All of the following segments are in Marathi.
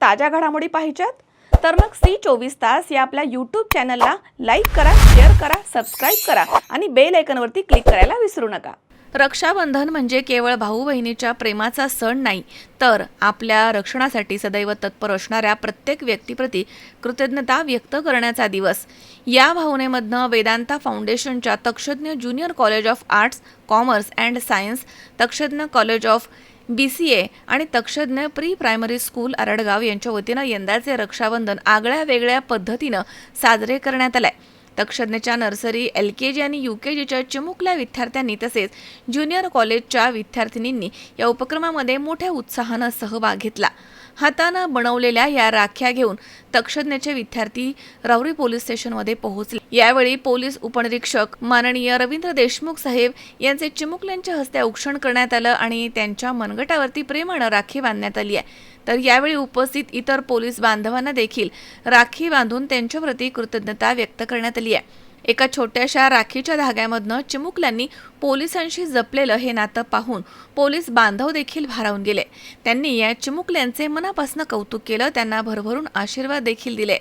ताज्या घडामोडी पाहिजेत तर मग C24 तास या आपल्या YouTube चॅनलला लाईक करा, शेअर करा, सबस्क्राइब करा आणि बेल आयकॉनवरती क्लिक करायला विसरू नका। रक्षाबंधन म्हणजे केवळ भाऊ बहिणीच्या प्रेमाचा सण नाही, तर आपल्या रक्षणासाठी सदैव तत्पर असणाऱ्या प्रत्येक व्यक्तीप्रती कृतज्ञता व्यक्त करण्याचा दिवस। या भावनेमधनं वेदांता फाउंडेशनच्या Takshagna junior college of arts, commerce and science, Takshagna college of BCA आणि Takshagna pre primary school Aradgaon यांच्या वतीनं यंदाचे रक्षाबंधन आगळ्या वेगळ्या पद्धतीनं साजरे करण्यात आले। तक्षज्ञच्या नर्सरी, LKG आणि UKGच्या चिमुकल्या विद्यार्थ्यांनी तसेच ज्युनियर कॉलेजच्या विद्यार्थिनींनी या उपक्रमामध्ये मोठ्या उत्साहानं सहभाग घेतला। हातानं बनवलेल्या या राख्या घेऊन तक्षज्ञचे विद्यार्थी राहुरी पोलीस स्टेशनमध्ये पोहोचले। यावेळी पोलीस उपनिरीक्षक माननीय रवींद्र देशमुख साहेब यांचे चिमुकल्यांच्या हस्ते औक्षण करण्यात आलं आणि त्यांच्या मनगटावरती प्रेमानं राखी बांधण्यात आली आहे। तर यावेळी उपस्थित इतर पोलीस बांधवांना देखील राखी बांधून त्यांच्याप्रती कृतज्ञता व्यक्त करण्यात आली आहे। एका छोट्याशा राखीच्या धाग्यामधनं चिमुकल्यांनी पोलिसांशी जपलेलं हे नातं पाहून पोलीस बांधव देखील भारावून गेले। त्यांनी या चिमुकल्यांचे मनापासून कौतुक केलं, त्यांना भरभरून आशीर्वाद देखील दिले।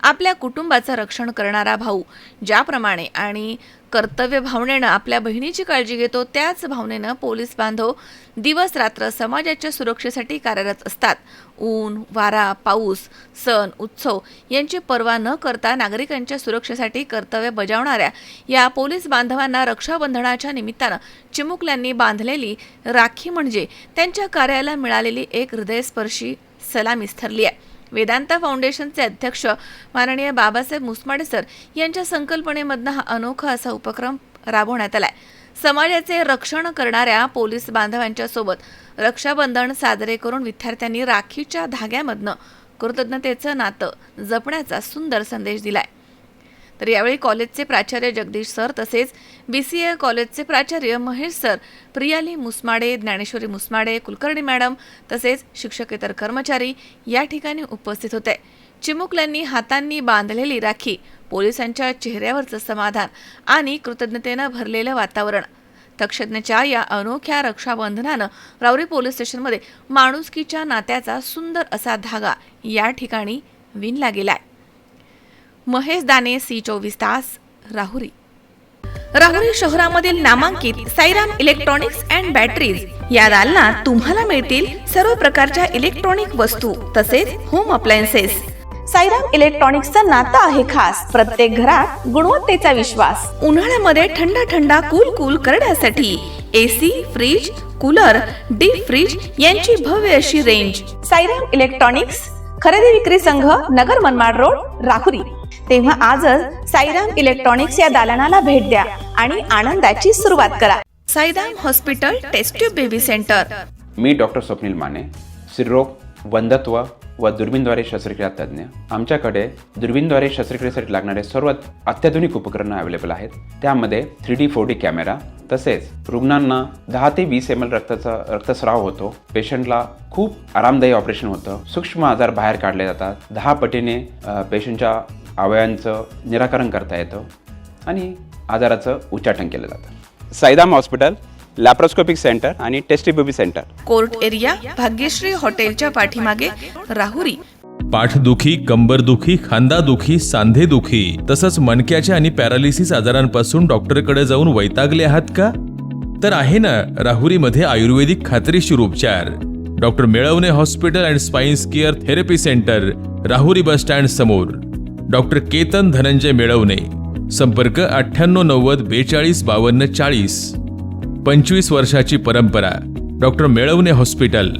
आपल्या कुटुंबाचं रक्षण करणारा भाऊ ज्याप्रमाणे आणि कर्तव्य भावनेनं आपल्या बहिणीची काळजी घेतो, त्याच भावनेनं पोलीस बांधव दिवस रात्र समाजाच्या सुरक्षेसाठी कार्यरत असतात। ऊन, वारा, पाऊस, सण, उत्सव यांची पर्वा न करता नागरिकांच्या सुरक्षेसाठी कर्तव्य बजावणाऱ्या या पोलीस बांधवांना रक्षाबंधनाच्या निमित्तानं चिमुकल्यांनी बांधलेली राखी म्हणजे त्यांच्या कार्याला मिळालेली एक हृदयस्पर्शी सलामीच ठरली आहे। वेदांता फाउंडेशनचे अध्यक्ष माननीय बाबासाहेब मुसमाडे सर यांच्या संकल्पनेमधनं हा अनोखा असा उपक्रम राबवण्यात आलाय। समाजाचे रक्षण करणाऱ्या पोलीस बांधवांच्या सोबत रक्षाबंधन साजरे करून विद्यार्थ्यांनी राखीच्या धाग्यामधनं कृतज्ञतेचं नातं जपण्याचा सुंदर संदेश दिलाय। तर यावेळी कॉलेजचे प्राचार्य जगदीश सर तसेच BCA कॉलेजचे प्राचार्य महेश सर, प्रियाली मुसमाडे, ज्ञानेश्वरी मुसमाडे, कुलकर्णी मॅडम तसेच शिक्षकेतर कर्मचारी या ठिकाणी उपस्थित होते। चिमुकल्यांनी हातांनी बांधलेली राखी पोलिसांच्या चेहऱ्यावरचं समाधान आणि कृतज्ञतेनं भरलेलं वातावरण। तक्षज्ञच्या या अनोख्या रक्षाबंधनानं राहुरी पोलीस स्टेशनमध्ये माणुसकीच्या नात्याचा सुंदर असा धागा या ठिकाणी विणला गेलाय। महेश दाने, C24 तास, राहुरी। राहुरी शहरामधील नामांकित साईराम इलेक्ट्रॉनिक्स अँड बॅटरीज या दालनात तुम्हाला मिळतील सर्व प्रकारच्या इलेक्ट्रॉनिक वस्तू तसेच होम अप्लायन्सेस। साईराम इलेक्ट्रॉनिक्सचं नातं आहे खास, प्रत्येक घरात गुणवत्तेचा विश्वास। उन्हाळ्यामध्ये थंड कूल करण्यासाठी AC, fridge, cooler, deep freeze यांची भव्य अशी रेंज। साईराम इलेक्ट्रॉनिक्स खरेदी विक्री संघ, नगर मनमाड रोड, राहुरी। तेव्हा आजच साईराम इलेक्ट्रॉनिक्स या दालनाला भेट द्या आणि आनंदाची सुरुवात करा। Sairam hospital test tube baby centre. मी डॉक्टर स्वप्नील माने, स्त्रीरोग, वंध्यत्व व दुर्बीणद्वारे शस्त्रक्रिया तज्ञ। आमच्याकडे दुर्बीणद्वारे शस्त्रक्रियेसाठी लागणारे सर्व अत्याधुनिक उपकरणं अवेलेबल आहेत। त्यामध्ये 3D 4D कॅमेरा तसेच रुग्णांना 10 ते 20 ml रक्तस्राव होतो। पेशंटला खूप आरामदायी ऑपरेशन होतं। सूक्ष्म आजार बाहेर काढले जातात। 10 पटीने पेशंटच्या अवयवांचं निराकरण करता येतं आणि आजाराचं उच्चाटन केलं जातं। साईराम हॉस्पिटल लॅप्रोस्कोपिक सेंटर आणि test baby centre, court area, Bhagyashree हॉटेलच्या पाठीमागे, राहुरी। पाठदुखी, कंबरदुखी, खांदादुखी, सांधेदुखी तसंच मणक्याच्या आणि पॅरालिसिस आजारांपासून डॉक्टरकडे जाऊन वैतागले आहात का? तर आहे ना राहुरीमध्ये आयुर्वेदिक खात्रीशीर उपचार। Doctor Melavane hospital and spines care therapy centre, Rahuri bus stand समोर। डॉक्टर केतन धनंजय मेळवणे, संपर्क 9890 42 52 40। 25 वर्षाची परंपरा, डॉक्टर मेळवणे हॉस्पिटल।